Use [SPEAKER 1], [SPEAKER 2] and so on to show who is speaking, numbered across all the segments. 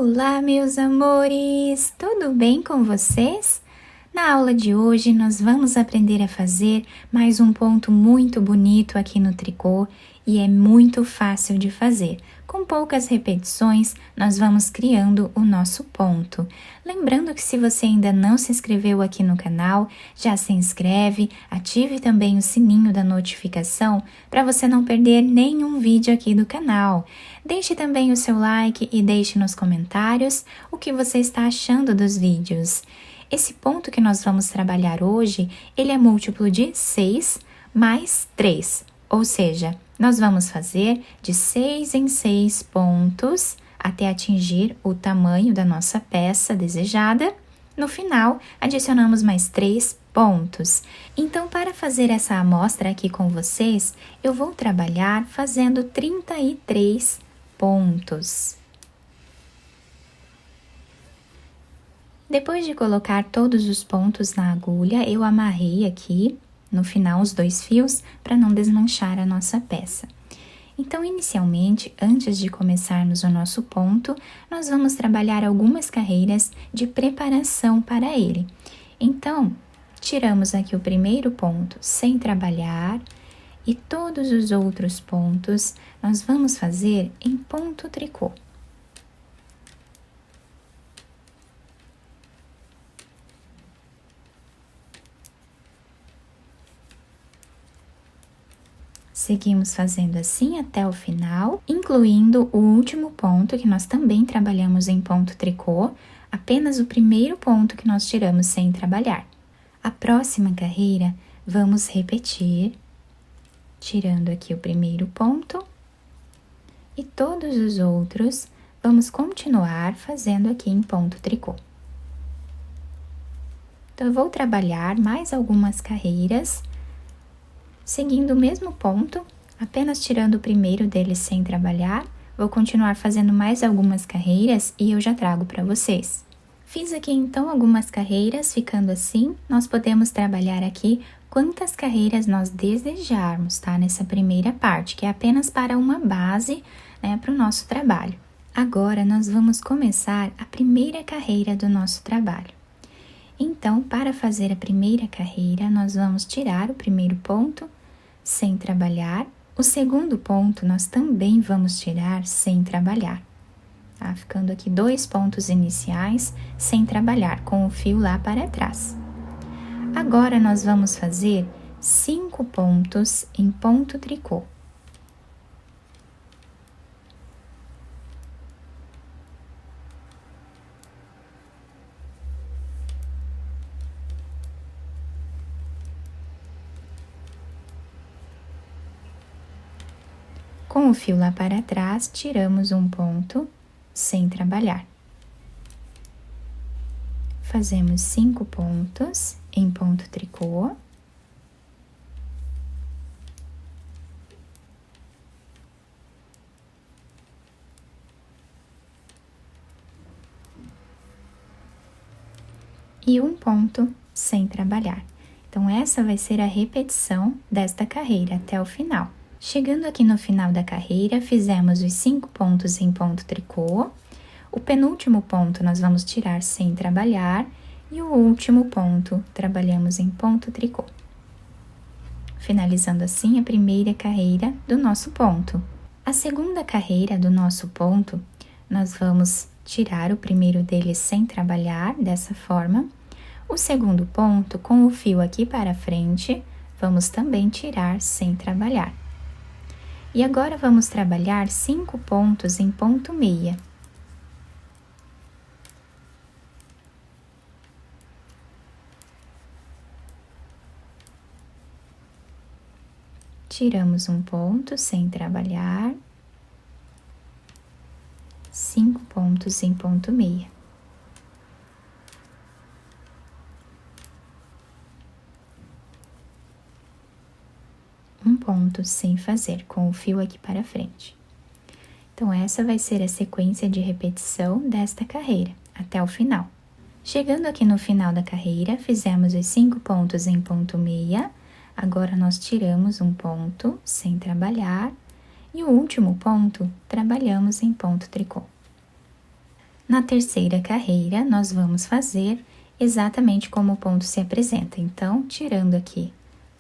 [SPEAKER 1] Olá, meus amores! Tudo bem com vocês? Na aula de hoje, nós vamos aprender a fazer mais um ponto muito bonito aqui no tricô e é muito fácil de fazer. Com poucas repetições, nós vamos criando o nosso ponto. Lembrando que se você ainda não se inscreveu aqui no canal, já se inscreve, ative também o sininho da notificação para você não perder nenhum vídeo aqui do canal. Deixe também o seu like e deixe nos comentários o que você está achando dos vídeos. Esse ponto que nós vamos trabalhar hoje, ele é múltiplo de 6 mais 3, ou seja, nós vamos fazer de 6 em 6 pontos até atingir o tamanho da nossa peça desejada. No final, adicionamos mais 3 pontos. Então, para fazer essa amostra aqui com vocês, eu vou trabalhar fazendo 33 pontos. Depois de colocar todos os pontos na agulha, eu amarrei aqui no final os 2 fios para não desmanchar a nossa peça. Então, inicialmente, antes de começarmos o nosso ponto, nós vamos trabalhar algumas carreiras de preparação para ele. Então, tiramos aqui o primeiro ponto sem trabalhar e todos os outros pontos nós vamos fazer em ponto tricô. Seguimos fazendo assim até o final, incluindo o último ponto que nós também trabalhamos em ponto tricô, apenas o primeiro ponto que nós tiramos sem trabalhar. A próxima carreira, vamos repetir, tirando aqui o primeiro ponto, e todos os outros vamos continuar fazendo aqui em ponto tricô. Então, eu vou trabalhar mais algumas carreiras, seguindo o mesmo ponto, apenas tirando o primeiro deles sem trabalhar, vou continuar fazendo mais algumas carreiras e eu já trago para vocês. Fiz aqui então algumas carreiras, ficando assim, nós podemos trabalhar aqui quantas carreiras nós desejarmos, tá? Nessa primeira parte, que é apenas para uma base, né, para o nosso trabalho. Agora, nós vamos começar a primeira carreira do nosso trabalho. Então, para fazer a primeira carreira, nós vamos tirar o primeiro ponto sem trabalhar. O segundo ponto, nós também vamos tirar sem trabalhar, tá? Ficando aqui 2 pontos iniciais sem trabalhar, com o fio lá para trás. Agora, nós vamos fazer 5 pontos em ponto tricô. Com o fio lá para trás, tiramos um ponto sem trabalhar. Fazemos 5 pontos em ponto tricô. E um ponto sem trabalhar. Então, essa vai ser a repetição desta carreira até o final. Chegando aqui no final da carreira, fizemos os 5 pontos em ponto tricô. O penúltimo ponto nós vamos tirar sem trabalhar e o último ponto trabalhamos em ponto tricô. Finalizando assim a primeira carreira do nosso ponto. A segunda carreira do nosso ponto, nós vamos tirar o primeiro deles sem trabalhar, dessa forma. O segundo ponto, com o fio aqui para frente, vamos também tirar sem trabalhar. E agora, vamos trabalhar 5 pontos em ponto meia. Tiramos um ponto sem trabalhar. 5 pontos em ponto meia. Um ponto sem fazer, com o fio aqui para frente. Então, essa vai ser a sequência de repetição desta carreira, até o final. Chegando aqui no final da carreira, fizemos os 5 pontos em ponto meia. Agora, nós tiramos um ponto sem trabalhar. E o último ponto, trabalhamos em ponto tricô. Na terceira carreira, nós vamos fazer exatamente como o ponto se apresenta. Então, tirando aqui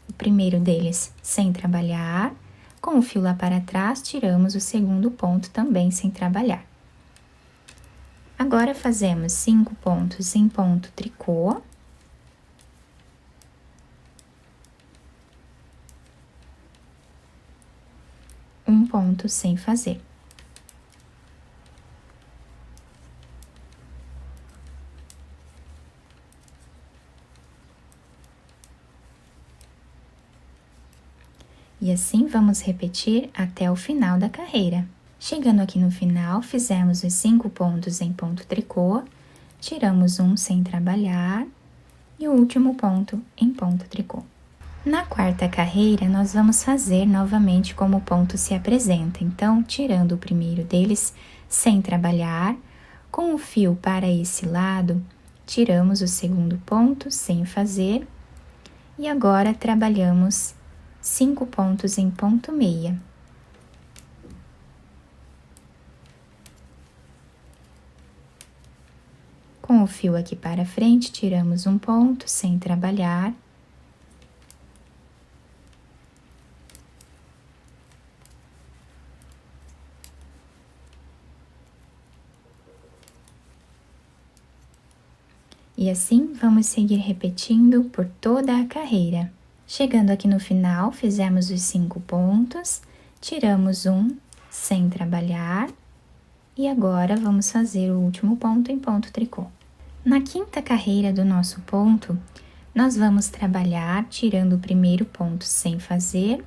[SPEAKER 1] o primeiro deles sem trabalhar, com o fio lá para trás, tiramos o segundo ponto também sem trabalhar. Agora, fazemos 5 pontos em ponto tricô. Um ponto sem fazer. E assim vamos repetir até o final da carreira. Chegando aqui no final, fizemos os 5 pontos em ponto tricô, tiramos um sem trabalhar e o último ponto em ponto tricô. Na quarta carreira, nós vamos fazer novamente como o ponto se apresenta. Então, tirando o primeiro deles sem trabalhar, com o fio para esse lado, tiramos o segundo ponto sem fazer e agora trabalhamos 5 pontos em ponto meia. Com o fio aqui para frente, tiramos um ponto sem trabalhar. E assim, vamos seguir repetindo por toda a carreira. Chegando aqui no final, fizemos os 5 pontos, tiramos um sem trabalhar e agora vamos fazer o último ponto em ponto tricô. Na quinta carreira do nosso ponto, nós vamos trabalhar tirando o primeiro ponto sem fazer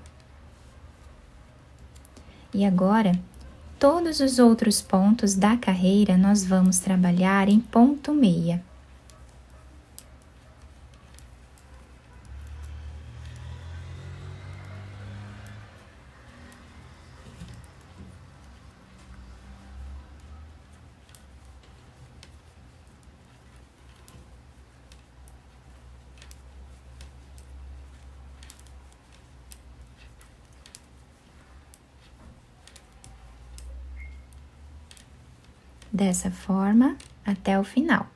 [SPEAKER 1] e agora todos os outros pontos da carreira nós vamos trabalhar em ponto meia. Dessa forma, até o final.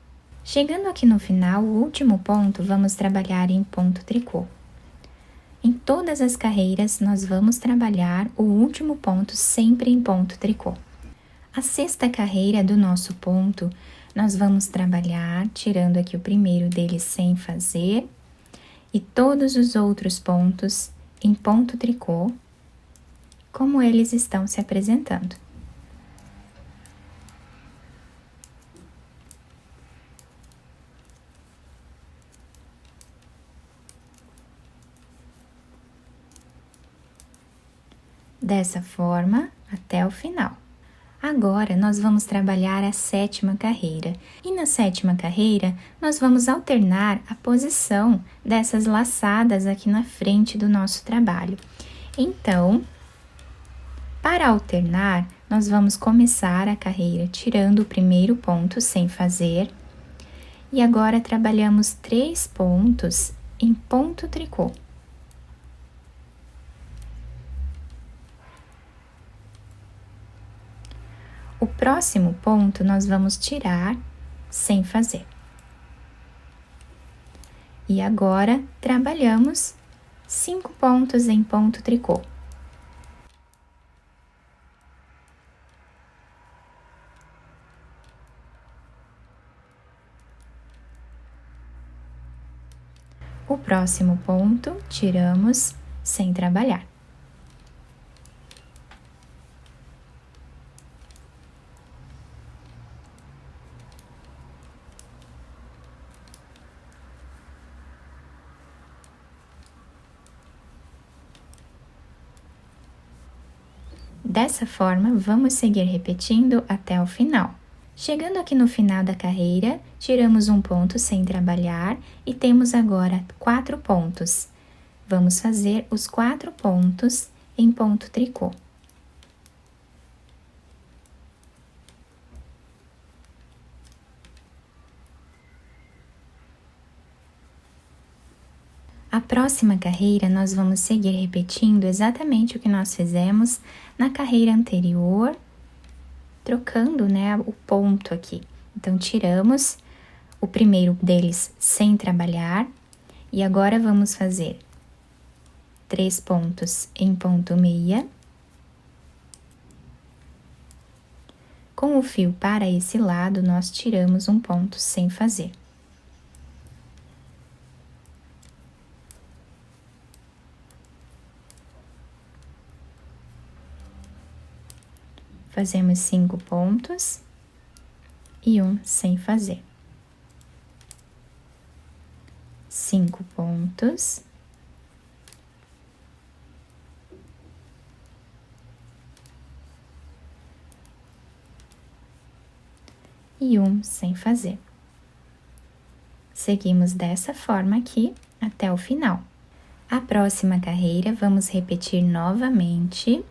[SPEAKER 1] Chegando aqui no final, o último ponto, vamos trabalhar em ponto tricô. Em todas as carreiras, nós vamos trabalhar o último ponto sempre em ponto tricô. A sexta carreira do nosso ponto, nós vamos trabalhar tirando aqui o primeiro deles sem fazer e todos os outros pontos em ponto tricô, como eles estão se apresentando. Dessa forma, até o final. Agora, nós vamos trabalhar a sétima carreira. E na sétima carreira, nós vamos alternar a posição dessas laçadas aqui na frente do nosso trabalho. Então, para alternar, nós vamos começar a carreira tirando o primeiro ponto sem fazer. E agora, trabalhamos 3 pontos em ponto tricô. O próximo ponto nós vamos tirar sem fazer. E agora, trabalhamos 5 pontos em ponto tricô. O próximo ponto, tiramos sem trabalhar. Dessa forma, vamos seguir repetindo até o final. Chegando aqui no final da carreira, tiramos um ponto sem trabalhar e temos agora 4 pontos. Vamos fazer os 4 pontos em ponto tricô. A próxima carreira, nós vamos seguir repetindo exatamente o que nós fizemos na carreira anterior, trocando, né, o ponto aqui. Então, tiramos o primeiro deles sem trabalhar, e agora vamos fazer 3 pontos em ponto meia. Com o fio para esse lado, nós tiramos um ponto sem fazer. Fazemos 5 pontos e um sem fazer. 5 pontos. E um sem fazer. Seguimos dessa forma aqui até o final. A próxima carreira, vamos repetir novamente,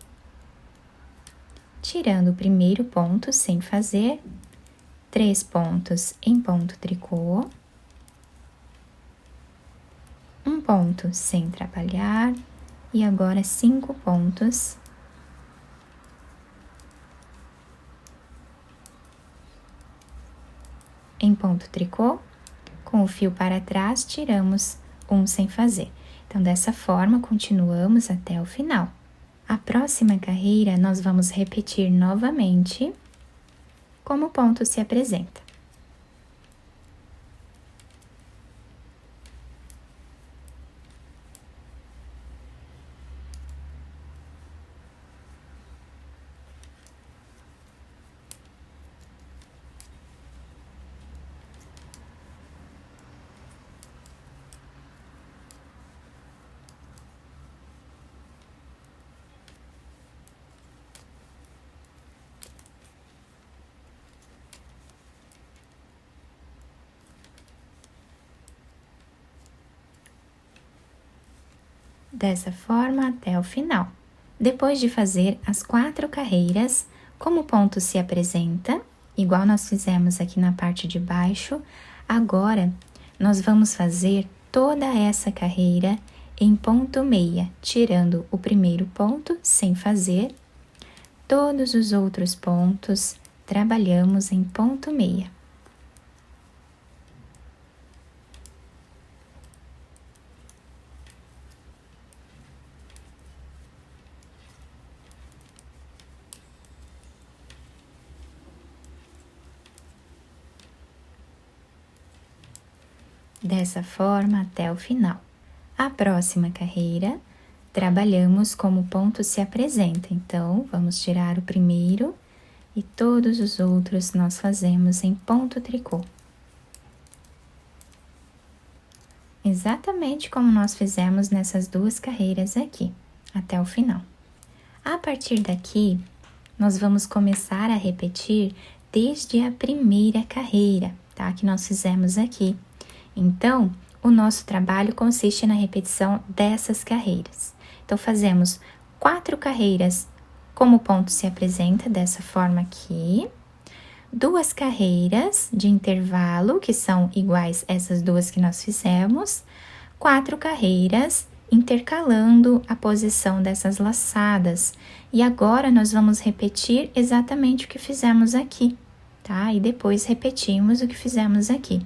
[SPEAKER 1] tirando o primeiro ponto sem fazer, 3 pontos em ponto tricô, um ponto sem trabalhar, e agora 5 pontos em ponto tricô. Com o fio para trás, tiramos um sem fazer. Então, dessa forma, continuamos até o final. A próxima carreira, nós vamos repetir novamente como o ponto se apresenta. Dessa forma até o final. Depois de fazer as 4 carreiras, como o ponto se apresenta, igual nós fizemos aqui na parte de baixo, agora nós vamos fazer toda essa carreira em ponto meia, tirando o primeiro ponto sem fazer, todos os outros pontos trabalhamos em ponto meia. Dessa forma até o final. A próxima carreira, trabalhamos como o ponto se apresenta. Então, vamos tirar o primeiro e todos os outros nós fazemos em ponto tricô. Exatamente como nós fizemos nessas 2 carreiras aqui, até o final. A partir daqui, nós vamos começar a repetir desde a primeira carreira, tá? Que nós fizemos aqui. Então, o nosso trabalho consiste na repetição dessas carreiras. Então, fazemos 4 carreiras como o ponto se apresenta, dessa forma aqui. 2 carreiras de intervalo, que são iguais essas 2 que nós fizemos. 4 carreiras intercalando a posição dessas laçadas. E agora, nós vamos repetir exatamente o que fizemos aqui, tá? E depois repetimos o que fizemos aqui.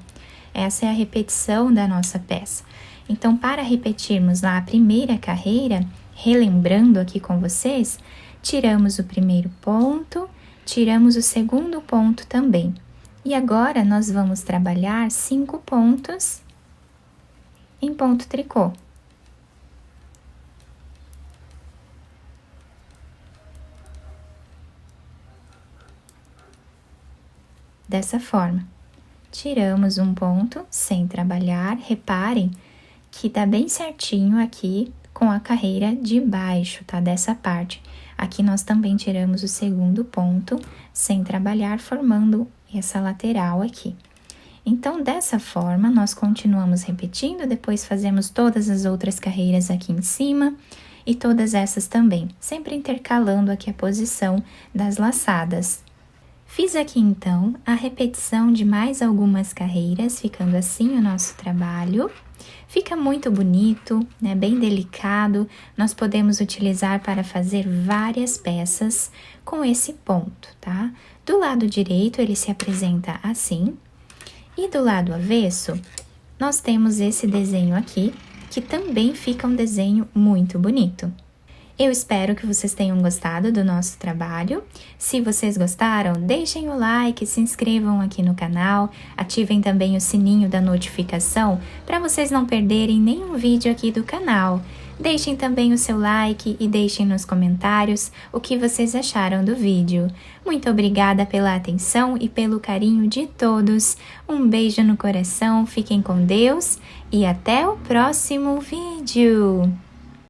[SPEAKER 1] Essa é a repetição da nossa peça. Então, para repetirmos lá a primeira carreira, relembrando aqui com vocês, tiramos o primeiro ponto, tiramos o segundo ponto também. E agora, nós vamos trabalhar 5 pontos em ponto tricô. Dessa forma. Tiramos um ponto sem trabalhar, reparem que tá bem certinho aqui com a carreira de baixo, tá? Dessa parte. Aqui nós também tiramos o segundo ponto sem trabalhar, formando essa lateral aqui. Então, dessa forma, nós continuamos repetindo, depois fazemos todas as outras carreiras aqui em cima e todas essas também, sempre intercalando aqui a posição das laçadas. Fiz aqui, então, a repetição de mais algumas carreiras, ficando assim o nosso trabalho. Fica muito bonito, né? Bem delicado. Nós podemos utilizar para fazer várias peças com esse ponto, tá? Do lado direito ele se apresenta assim, e do lado avesso nós temos esse desenho aqui, que também fica um desenho muito bonito. Eu espero que vocês tenham gostado do nosso trabalho. Se vocês gostaram, deixem o like, se inscrevam aqui no canal, ativem também o sininho da notificação para vocês não perderem nenhum vídeo aqui do canal. Deixem também o seu like e deixem nos comentários o que vocês acharam do vídeo. Muito obrigada pela atenção e pelo carinho de todos. Um beijo no coração, fiquem com Deus e até o próximo vídeo!